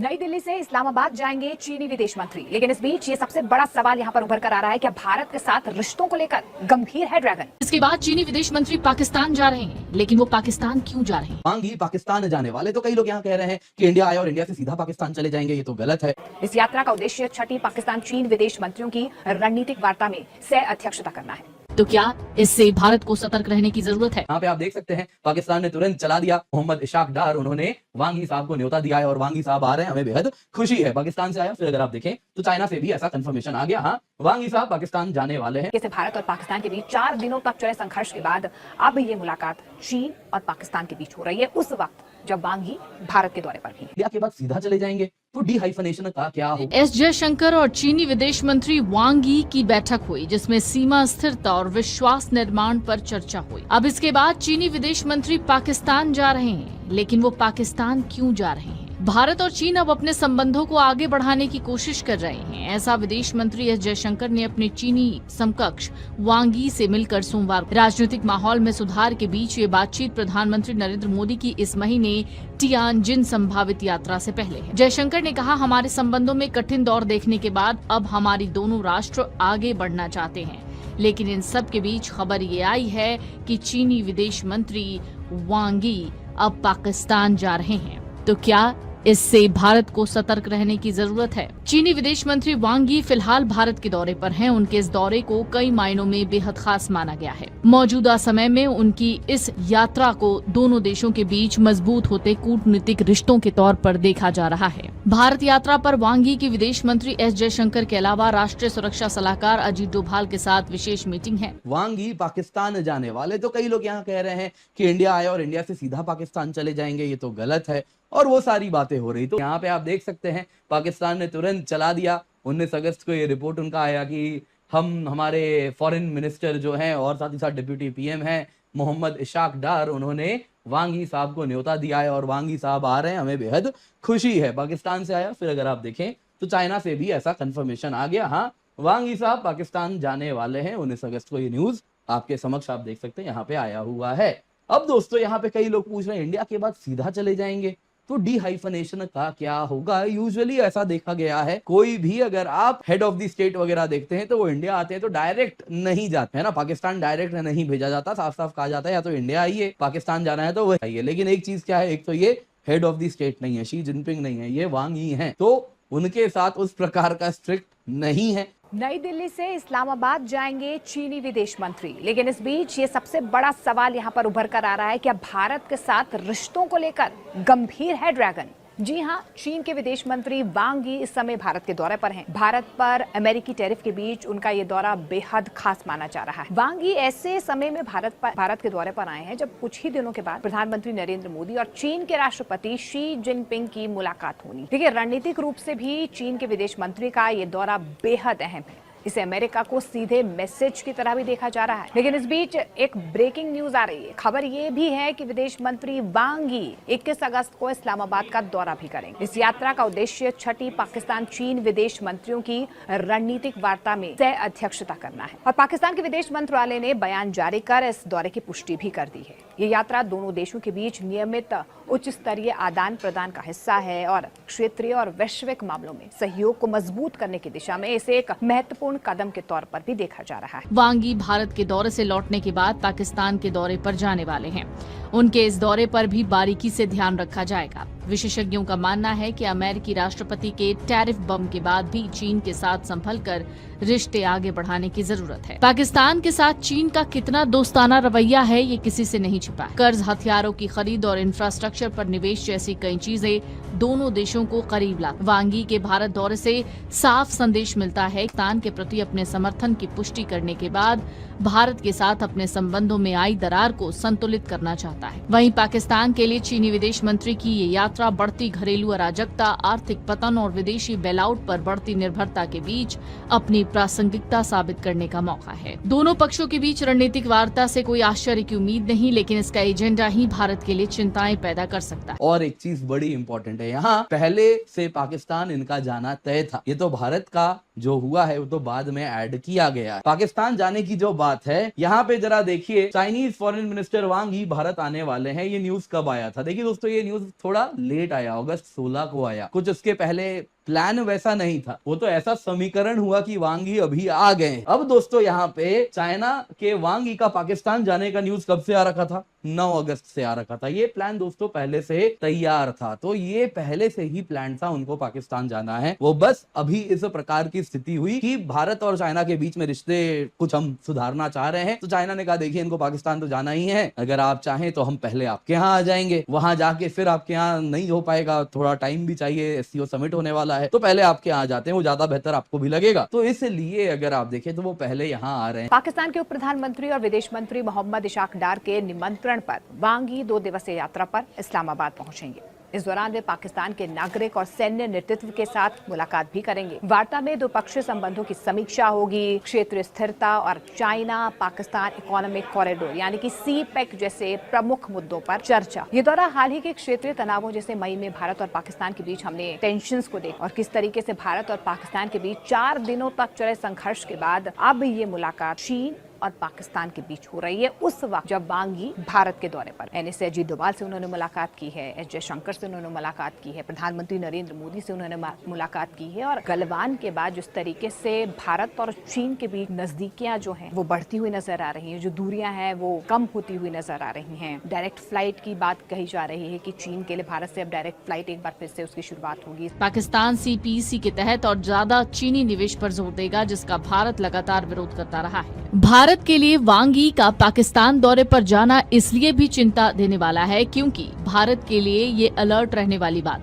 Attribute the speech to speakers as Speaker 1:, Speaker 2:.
Speaker 1: नई दिल्ली से इस्लामाबाद जाएंगे चीनी विदेश मंत्री, लेकिन इस बीच ये सबसे बड़ा सवाल यहाँ पर उभर कर आ रहा है कि भारत के साथ रिश्तों को लेकर गंभीर है ड्रैगन।
Speaker 2: इसके बाद चीनी विदेश मंत्री पाकिस्तान जा रहे हैं, लेकिन वो पाकिस्तान क्यों जा रहे हैं?
Speaker 3: वांग ही पाकिस्तान जाने वाले, तो कई लोग यहाँ कह रहे हैं कि इंडिया आए और इंडिया से सीधा पाकिस्तान चले जाएंगे। ये तो गलत है।
Speaker 1: इस यात्रा का उद्देश्य छठी पाकिस्तान चीन विदेश मंत्रियों की रणनीतिक वार्ता में सह अध्यक्षता करना है।
Speaker 2: तो क्या इससे भारत को सतर्क रहने की जरूरत है?
Speaker 3: यहाँ पे आप देख सकते हैं पाकिस्तान ने तुरंत चला दिया। मोहम्मद इशाक डार उन्होंने वांग ही साहब को न्योता दिया है और वांग ही साहब आ रहे हैं, हमें बेहद खुशी है। पाकिस्तान से आया, फिर अगर आप देखें तो चाइना से भी ऐसा कंफर्मेशन आ गया। हाँ, वांग ही साहब पाकिस्तान जाने वाले हैं।
Speaker 1: जैसे भारत और पाकिस्तान के बीच 4 दिनों तक चले संघर्ष के बाद अब ये मुलाकात चीन और पाकिस्तान के बीच हो रही है, उस वक्त जब वांग ही भारत के दौरे पर भी।
Speaker 3: इंडिया के बाद सीधा चले जाएंगे तो डिहाइफनेशन का क्या होगा?
Speaker 2: एस जयशंकर और चीनी विदेश मंत्री वांग यी की बैठक हुई, जिसमें सीमा स्थिरता और विश्वास निर्माण पर चर्चा हुई। अब इसके बाद चीनी विदेश मंत्री पाकिस्तान जा रहे हैं, लेकिन वो पाकिस्तान क्यों जा रहे हैं? भारत और चीन अब अपने संबंधों को आगे बढ़ाने की कोशिश कर रहे हैं। ऐसा विदेश मंत्री एस जयशंकर ने अपने चीनी समकक्ष वांग यी से मिलकर सोमवार। राजनीतिक माहौल में सुधार के बीच ये बातचीत प्रधानमंत्री नरेंद्र मोदी की इस महीने टियानजिन संभावित यात्रा से पहले है। जयशंकर ने कहा, हमारे संबंधों में कठिन दौर देखने के बाद अब हमारी दोनों राष्ट्र आगे बढ़ना चाहते हैं, लेकिन इन सब के बीच खबर ये आई है कि चीनी विदेश मंत्री वांग यी अब पाकिस्तान जा रहे हैं। तो क्या इससे भारत को सतर्क रहने की जरूरत है? चीनी विदेश मंत्री वांग यी फिलहाल भारत के दौरे पर हैं। उनके इस दौरे को कई मायनों में बेहद खास माना गया है। मौजूदा समय में उनकी इस यात्रा को दोनों देशों के बीच मजबूत होते कूटनीतिक रिश्तों के तौर पर देखा जा रहा है। भारत यात्रा पर वांग यी की विदेश मंत्री एस जयशंकर के अलावा राष्ट्रीय सुरक्षा सलाहकार अजीत डोभाल के साथ विशेष मीटिंग है।
Speaker 3: वांग ही पाकिस्तान जाने वाले, तो कई लोग यहाँ कह रहे हैं कि इंडिया आए और इंडिया से सीधा पाकिस्तान चले जाएंगे। ये तो गलत है और वो सारी बातें हो रही। तो यहाँ पे आप देख सकते हैं पाकिस्तान ने तुरंत चला दिया। 19 अगस्त को ये रिपोर्ट उनका आया कि हमारे फॉरेन मिनिस्टर जो हैं और साथ ही साथ डिप्टी पीएम हैं मोहम्मद इशाक डार, उन्होंने वांग ही साहब को न्योता दिया है और वांग ही साहब आ रहे हैं, हमें बेहद खुशी है। पाकिस्तान से आया, फिर अगर आप देखें तो चाइना से भी ऐसा कंफर्मेशन आ गया। हाँ, वांग ही साहब पाकिस्तान जाने वाले हैं। 19 अगस्त को ये न्यूज आपके समक्ष आप देख सकते हैं, यहाँ पे आया हुआ है। अब दोस्तों, यहाँ पे कई लोग पूछ रहे हैं इंडिया के बाद सीधा चले जाएंगे तो डिहाइफनेशन का क्या होगा? यूजुअली ऐसा देखा गया है, कोई भी अगर आप हेड ऑफ द स्टेट वगैरह देखते हैं तो वो इंडिया आते हैं तो डायरेक्ट नहीं जाते हैं ना। पाकिस्तान डायरेक्ट नहीं भेजा जाता, साफ साफ कहा जाता है या तो इंडिया आइए, पाकिस्तान जाना है तो वो आइए। लेकिन एक चीज क्या है, एक तो ये हेड ऑफ द स्टेट नहीं है, शी जिनपिंग नहीं है, ये वांग ही है, तो उनके साथ उस प्रकार का स्ट्रिक्ट नहीं है।
Speaker 1: नई दिल्ली से इस्लामाबाद जाएंगे चीनी विदेश मंत्री, लेकिन इस बीच ये सबसे बड़ा सवाल यहाँ पर उभर कर आ रहा है कि भारत के साथ रिश्तों को लेकर गंभीर है ड्रैगन। जी हाँ, चीन के विदेश मंत्री वांग यी इस समय भारत के दौरे पर हैं। भारत पर अमेरिकी टैरिफ के बीच उनका ये दौरा बेहद खास माना जा रहा है। वांग यी ऐसे समय में भारत के दौरे पर आए हैं जब कुछ ही दिनों के बाद प्रधानमंत्री नरेंद्र मोदी और चीन के राष्ट्रपति शी जिनपिंग की मुलाकात होनी। देखिए, रणनीतिक रूप से भी चीन के विदेश मंत्री का ये दौरा बेहद अहम है। इसे अमेरिका को सीधे मैसेज की तरह भी देखा जा रहा है। लेकिन इस बीच एक ब्रेकिंग न्यूज आ रही है। खबर ये भी है कि विदेश मंत्री वांग यी 21 अगस्त को इस्लामाबाद का दौरा भी करेंगे। इस यात्रा का उद्देश्य छठी पाकिस्तान चीन विदेश मंत्रियों की रणनीतिक वार्ता में सह अध्यक्षता करना है और पाकिस्तान के विदेश मंत्रालय ने बयान जारी कर इस दौरे की पुष्टि भी कर दी है। ये यात्रा दोनों देशों के बीच नियमित उच्च स्तरीय आदान प्रदान का हिस्सा है और क्षेत्रीय और वैश्विक मामलों में सहयोग को मजबूत करने की दिशा में इसे एक महत्वपूर्ण कदम के तौर पर भी देखा जा रहा है।
Speaker 2: वांग यी भारत के दौरे से लौटने के बाद पाकिस्तान के दौरे पर जाने वाले हैं। उनके इस दौरे पर भी बारीकी से ध्यान रखा जाएगा। विशेषज्ञों का मानना है कि अमेरिकी राष्ट्रपति के टैरिफ बम के बाद भी चीन के साथ संभलकर रिश्ते आगे बढ़ाने की जरूरत है। पाकिस्तान के साथ चीन का कितना दोस्ताना रवैया है, ये किसी से नहीं छिपा। कर्ज, हथियारों की खरीद और इंफ्रास्ट्रक्चर पर निवेश जैसी कई चीजें दोनों देशों को करीब ला। वांग यी के भारत दौरे से साफ संदेश मिलता है, पाकिस्तान के प्रति अपने समर्थन की पुष्टि करने के बाद भारत के साथ अपने संबंधों में आई दरार को संतुलित करना चाहता है। वहीं पाकिस्तान के लिए चीनी विदेश मंत्री की ये यात्रा बढ़ती घरेलू अराजकता, आर्थिक पतन और विदेशी बेलआउट पर बढ़ती निर्भरता के बीच अपनी प्रासंगिकता साबित करने का मौका है। दोनों पक्षों के बीच रणनीतिक वार्ता से कोई आश्चर्य की उम्मीद नहीं, लेकिन इसका एजेंडा ही भारत के लिए चिंताएं पैदा कर सकता है।
Speaker 3: और एक चीज बड़ी इंपॉर्टेंट है, यहाँ पहले से पाकिस्तान इनका जाना तय था। ये तो भारत का जो हुआ है वो तो बाद में ऐड किया गया है। पाकिस्तान जाने की जो बात है, यहाँ पे जरा देखिए, चाइनीज फॉरेन मिनिस्टर वांग यी भारत आने वाले हैं। ये न्यूज कब आया था? देखिए दोस्तों, ये न्यूज थोड़ा लेट आया, अगस्त 16 को आया। कुछ उसके पहले प्लान वैसा नहीं था, वो तो ऐसा समीकरण हुआ कि वांग यी अभी आ गए। अब दोस्तों यहाँ पे चाइना के वांग यी का पाकिस्तान जाने का न्यूज कब से आ रखा था? 9 अगस्त से आ रखा था। ये प्लान दोस्तों पहले से तैयार था, तो ये पहले से ही प्लान था उनको पाकिस्तान जाना है। वो बस अभी इस प्रकार की स्थिति हुई कि भारत और चाइना के बीच में रिश्ते कुछ हम सुधारना चाह रहे हैं, तो चाइना ने कहा देखिए इनको पाकिस्तान तो जाना ही है, अगर आप चाहें तो हम पहले आपके यहाँ आ जाएंगे, वहां जाके फिर आपके यहाँ नहीं हो पाएगा, थोड़ा टाइम भी चाहिए, एससीओ समिट होने वाला है, तो पहले आपके यहाँ जाते हैं, वो ज्यादा बेहतर आपको भी लगेगा। तो इसलिए अगर आप देखें तो वो पहले यहाँ आ रहे हैं।
Speaker 1: पाकिस्तान के उप प्रधानमंत्री और विदेश मंत्री मोहम्मद इशाक डार के निमंत्रण पर वांग यी 2 दिवसीय यात्रा पर इस्लामाबाद पहुंचेंगे। इस दौरान वे पाकिस्तान के नागरिक और सैन्य नेतृत्व के साथ मुलाकात भी करेंगे। वार्ता में द्विपक्षीय संबंधों की समीक्षा होगी, क्षेत्रीय स्थिरता और चाइना पाकिस्तान इकोनॉमिक कॉरिडोर यानी कि CPEC जैसे प्रमुख मुद्दों पर चर्चा। ये दौरा हाल ही के क्षेत्रीय तनावों जैसे मई में भारत और पाकिस्तान के बीच हमने टेंशंस को देखा और किस तरीके से भारत और पाकिस्तान के बीच 4 दिनों तक चले संघर्ष के बाद अब ये मुलाकात चीन और पाकिस्तान के बीच हो रही है, उस वक्त जब वांग यी भारत के दौरे पर। NSA अजीत डोभाल से उन्होंने मुलाकात की है, S जयशंकर से उन्होंने मुलाकात की है, प्रधानमंत्री नरेंद्र मोदी से उन्होंने मुलाकात की है। और गलवान के बाद जिस तरीके से भारत और चीन के बीच नजदीकियां जो हैं वो बढ़ती हुई नजर आ रही हैं, जो दूरियां हैं वो कम होती हुई नजर आ रही हैं। डायरेक्ट फ्लाइट की बात कही जा रही है कि चीन के लिए भारत से अब डायरेक्ट फ्लाइट एक बार फिर से उसकी शुरुआत होगी।
Speaker 2: पाकिस्तान CPEC के तहत और ज्यादा चीनी निवेश पर जोर देगा, जिसका भारत लगातार विरोध करता रहा है। भारत के लिए वांग यी का पाकिस्तान दौरे पर जाना इसलिए भी चिंता देने वाला है क्योंकि भारत के लिए ये अलर्ट रहने वाली बात